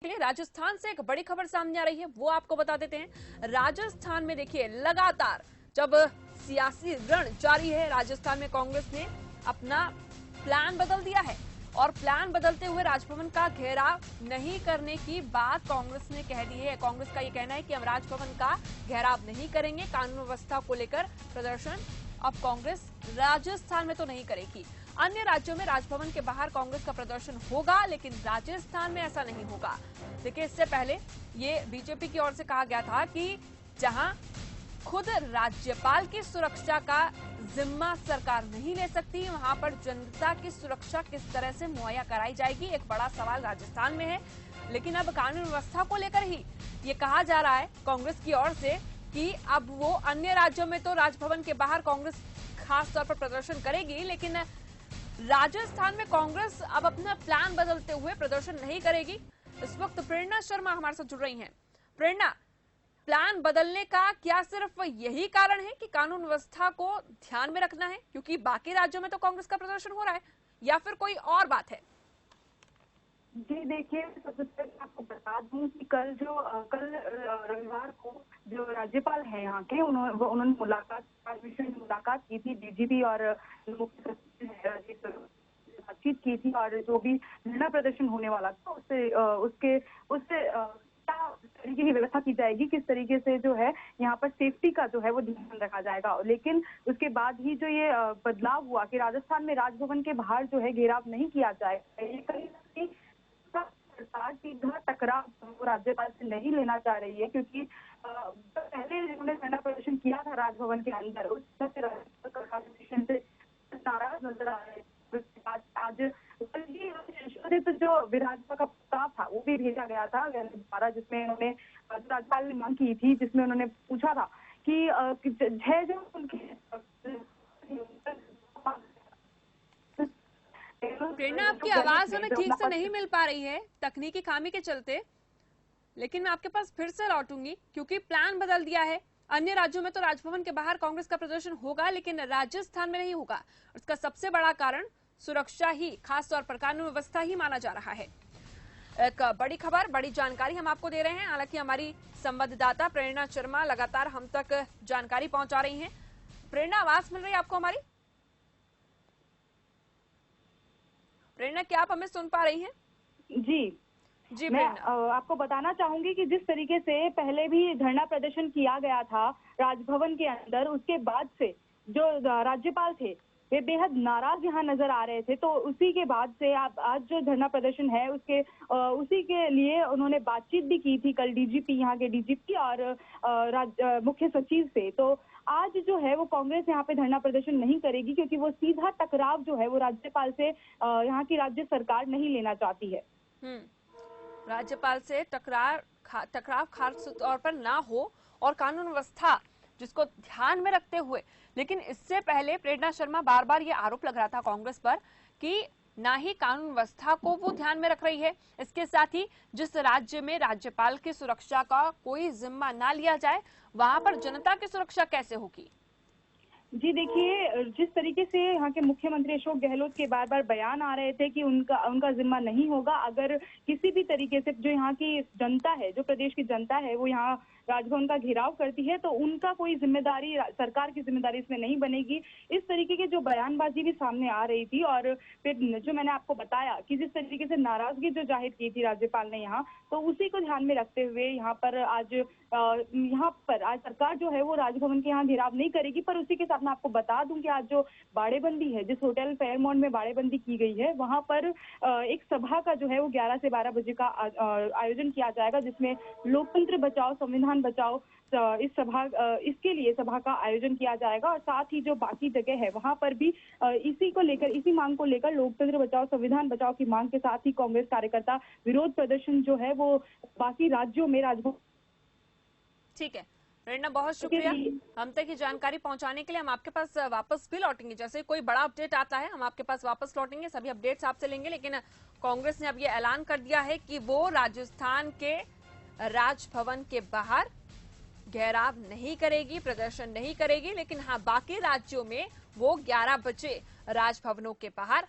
लिए राजस्थान से एक बड़ी खबर सामने आ रही है, वो आपको बता देते हैं। राजस्थान में देखिए लगातार जब सियासी रण जारी है, राजस्थान में कांग्रेस ने अपना प्लान बदल दिया है और प्लान बदलते हुए राजभवन का घेराव नहीं करने की बात कांग्रेस ने कह दी है। कांग्रेस का ये कहना है कि हम राजभवन का घेराव नहीं करेंगे। कानून व्यवस्था को लेकर प्रदर्शन अब कांग्रेस राजस्थान में तो नहीं करेगी। अन्य राज्यों में राजभवन के बाहर कांग्रेस का प्रदर्शन होगा, लेकिन राजस्थान में ऐसा नहीं होगा। देखिए, इससे पहले ये बीजेपी की ओर से कहा गया था कि जहां खुद राज्यपाल की सुरक्षा का जिम्मा सरकार नहीं ले सकती, वहां पर जनता की सुरक्षा किस तरह से मुहैया कराई जाएगी, एक बड़ा सवाल राजस्थान में है। लेकिन अब कानून व्यवस्था को लेकर ही ये कहा जा रहा है कांग्रेस की ओर से कि अब वो अन्य राज्यों में तो राजभवन के बाहर कांग्रेस खास तौर पर प्रदर्शन करेगी, लेकिन राजस्थान में कांग्रेस अब अपना प्लान बदलते हुए प्रदर्शन नहीं करेगी। इस वक्त प्रेरणा शर्मा हमारे साथ जुड़ रही हैं। प्रेरणा, प्लान बदलने का क्या सिर्फ यही कारण है कि कानून व्यवस्था को ध्यान में रखना है, क्योंकि बाकी राज्यों में तो कांग्रेस का प्रदर्शन हो रहा है, या फिर कोई और बात है? जी देखिए, सबसे पहले आपको बता दूं कि कल रविवार को जो राज्यपाल है यहाँ के, उन्होंने मुलाकात की थी डीजीपी और मुख्य सचिव बातचीत की थी, और जो भी धरना प्रदर्शन होने वाला था उससे क्या तरीके की व्यवस्था की जाएगी, किस तरीके से जो है यहाँ पर सेफ्टी का जो है वो ध्यान रखा जाएगा। लेकिन उसके बाद ही जो ये बदलाव हुआ कि राजस्थान में राजभवन के बाहर जो है घेराव नहीं किया जाएगा, ये कहीं ना कहीं सरकार सीधा टकराव राज्यपाल से नहीं लेना चाह रही है, क्योंकि पहले उन्होंने धरना प्रदर्शन किया था राजभवन के अंदर, उस से नाराज नजर आ रहे थे। उसके बाद आज संशोधित जो विधानसभा का प्रस्ताव था वो भी भेजा गया था द्वारा, जिसमें उन्होंने राज्यपाल ने मांग की थी, जिसमें उन्होंने पूछा था कि जो उनके प्रेरणा, आपकी आवाज हमें ठीक से नहीं मिल पा रही है तकनीकी खामी के चलते, लेकिन मैं आपके पास फिर से लौटूंगी, क्योंकि प्लान बदल दिया है। अन्य राज्यों में तो राजभवन के बाहर कांग्रेस का प्रदर्शन होगा, लेकिन राजस्थान में नहीं होगा। उसका सबसे बड़ा कारण सुरक्षा ही, खासतौर पर कानून व्यवस्था ही माना जा रहा है। एक बड़ी खबर, बड़ी जानकारी हम आपको दे रहे हैं। हालांकि हमारी संवाददाता प्रेरणा शर्मा लगातार हम तक जानकारी पहुंचा रही हैं। प्रेरणा, आवाज मिल रही है आपको हमारी? प्रेरणा, क्या आप हमें सुन पा रही हैं? जी, मैं आपको बताना चाहूंगी कि जिस तरीके से पहले भी धरना प्रदर्शन किया गया था राजभवन के अंदर, उसके बाद से जो राज्यपाल थे वे बेहद नाराज यहाँ नजर आ रहे थे। तो उसी के बाद से आज जो धरना प्रदर्शन है उसी के लिए उन्होंने बातचीत भी की थी कल डीजीपी, यहाँ के डीजीपी और मुख्य सचिव से। तो आज जो है वो कांग्रेस यहाँ पे धरना प्रदर्शन नहीं करेगी, क्योंकि वो सीधा टकराव जो है वो राज्यपाल से यहाँ की राज्य सरकार नहीं लेना चाहती है। राज्यपाल से टकराव खास तौर पर ना हो, और कानून व्यवस्था जिसको ध्यान में रखते हुए। लेकिन इससे पहले प्रेरणा शर्मा, बार बार ये आरोप लग रहा था कांग्रेस पर कि ना ही कानून व्यवस्था को वो ध्यान में रख रही है, इसके साथ ही जिस राज्य में राज्यपाल की सुरक्षा का कोई जिम्मा ना लिया जाए, वहां पर जनता की सुरक्षा कैसे होगी? जी देखिए, जिस तरीके से यहाँ के मुख्यमंत्री अशोक गहलोत के बार बार बयान आ रहे थे कि उनका जिम्मा नहीं होगा, अगर किसी भी तरीके से जो यहाँ की जनता है, जो प्रदेश की जनता है, वो यहाँ राजभवन का घेराव करती है, तो उनका कोई जिम्मेदारी, सरकार की जिम्मेदारी इसमें नहीं बनेगी। इस तरीके की जो बयानबाजी भी सामने आ रही थी, और फिर जो मैंने आपको बताया कि जिस तरीके से नाराजगी जो जाहिर की थी राज्यपाल ने यहाँ, तो उसी को ध्यान में रखते हुए यहाँ पर आज सरकार जो है वो राजभवन के यहाँ घेराव नहीं करेगी। पर उसी के साथ मैं आपको बता दूं कि आज जो बाड़ेबंदी है, जिस होटल फेयरमाउंट में बाड़ेबंदी की गई है, वहां पर एक सभा का जो है वो 11 से 12 बजे का आयोजन किया जाएगा, जिसमें लोकतंत्र बचाओ संविधान बचाओ इसके लिए सभा का आयोजन किया जाएगा। और साथ ही जो बाकी जगह है वहां पर भी इसी मांग को लेकर लोकतंत्र बचाओ संविधान बचाओ की मांग के साथ ही कांग्रेस कार्यकर्ता विरोध प्रदर्शन जो है वो बाकी राज्यों में राजभवन। ठीक है प्रेरणा, बहुत शुक्रिया हम तक की जानकारी पहुंचाने के लिए। हम आपके पास वापस भी लौटेंगे, जैसे कोई बड़ा अपडेट आता है हम आपके पास वापस लौटेंगे, सभी अपडेट्स आपसे लेंगे। लेकिन कांग्रेस ने अब ये ऐलान कर दिया है कि वो राजस्थान के राजभवन के बाहर घेराव नहीं करेगी, प्रदर्शन नहीं करेगी, लेकिन हाँ बाकी राज्यों में वो 11 बजे राजभवनों के बाहर